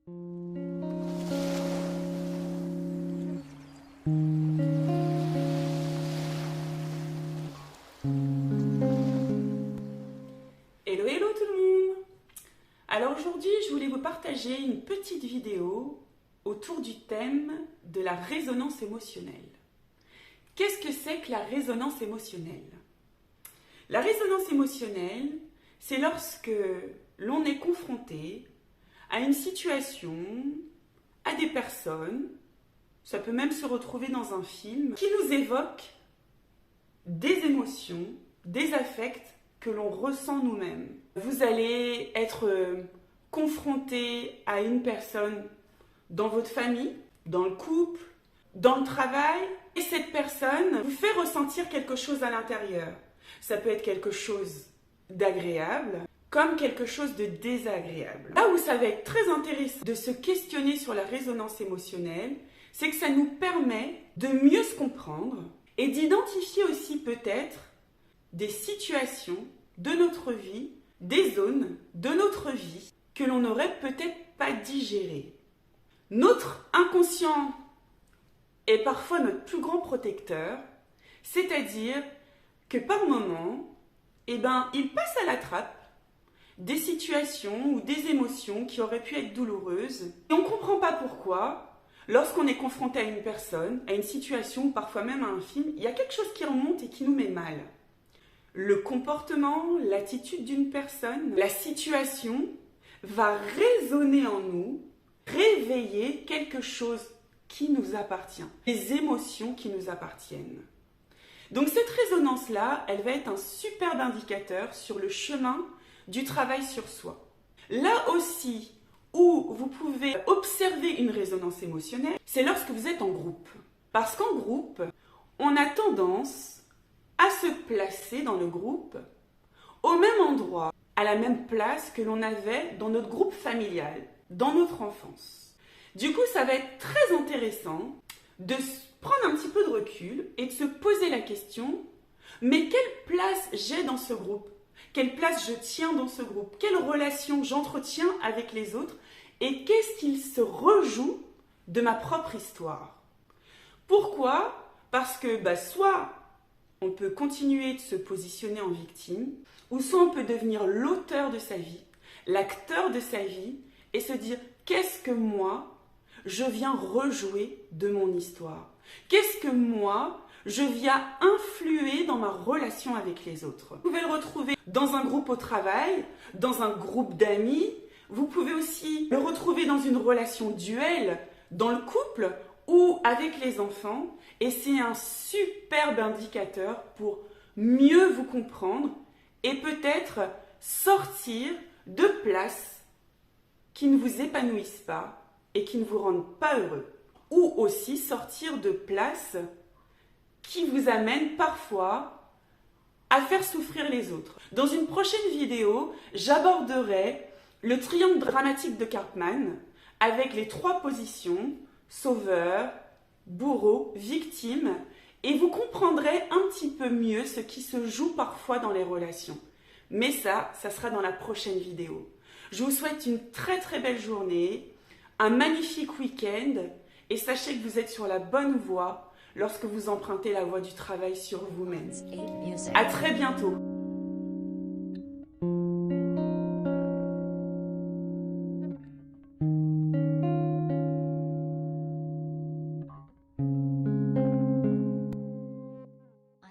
Hello, hello tout le monde! Alors aujourd'hui, je voulais vous partager une petite vidéo autour du thème de la résonance émotionnelle. Qu'est-ce que c'est que la résonance émotionnelle? La résonance émotionnelle, c'est lorsque l'on est confronté à une situation, à des personnes, ça peut même se retrouver dans un film, qui nous évoque des émotions, des affects que l'on ressent nous-mêmes. Vous allez être confronté à une personne dans votre famille, dans le couple, dans le travail, et cette personne vous fait ressentir quelque chose à l'intérieur. Ça peut être quelque chose d'agréable, comme quelque chose de désagréable. Là où ça va être très intéressant de se questionner sur la résonance émotionnelle, c'est que ça nous permet de mieux se comprendre et d'identifier aussi peut-être des situations de notre vie, des zones de notre vie que l'on n'aurait peut-être pas digérées. Notre inconscient est parfois notre plus grand protecteur, c'est-à-dire que par moments, il passe à la trappe des situations ou des émotions qui auraient pu être douloureuses et on ne comprend pas pourquoi. Lorsqu'on est confronté à une personne, à une situation ou parfois même à un film, il y a quelque chose qui remonte et qui nous met mal. Le comportement, l'attitude d'une personne, la situation va résonner en nous, réveiller quelque chose qui nous appartient, des émotions qui nous appartiennent. Donc cette résonance-là, elle va être un superbe indicateur sur le chemin du travail sur soi. Là aussi où vous pouvez observer une résonance émotionnelle, c'est lorsque vous êtes en groupe. Parce qu'en groupe, on a tendance à se placer dans le groupe au même endroit, à la même place que l'on avait dans notre groupe familial, dans notre enfance. Du coup, ça va être très intéressant de prendre un petit peu de recul et de se poser la question, mais quelle place j'ai dans ce groupe? Quelle place je tiens dans ce groupe? Quelle relation j'entretiens avec les autres? Et qu'est-ce qu'il se rejoue de ma propre histoire? Pourquoi? Parce que soit on peut continuer de se positionner en victime, ou soit on peut devenir l'auteur de sa vie, l'acteur de sa vie, et se dire qu'est-ce que moi, je viens rejouer de mon histoire? Qu'est-ce que moi, je viens influer dans ma relation avec les autres? Vous pouvez le retrouver dans un groupe au travail, dans un groupe d'amis. Vous pouvez aussi le retrouver dans une relation duel, dans le couple ou avec les enfants. Et c'est un superbe indicateur pour mieux vous comprendre et peut-être sortir de places qui ne vous épanouissent pas et qui ne vous rendent pas heureux. Ou aussi sortir de places qui vous amènent parfois à faire souffrir les autres. Dans une prochaine vidéo, j'aborderai le triangle dramatique de Karpman avec les 3 positions, sauveur, bourreau, victime, et vous comprendrez un petit peu mieux ce qui se joue parfois dans les relations. Mais ça sera dans la prochaine vidéo. Je vous souhaite une très très belle journée, un magnifique week-end, et sachez que vous êtes sur la bonne voie lorsque vous empruntez la voie du travail sur vous-même. À très bientôt.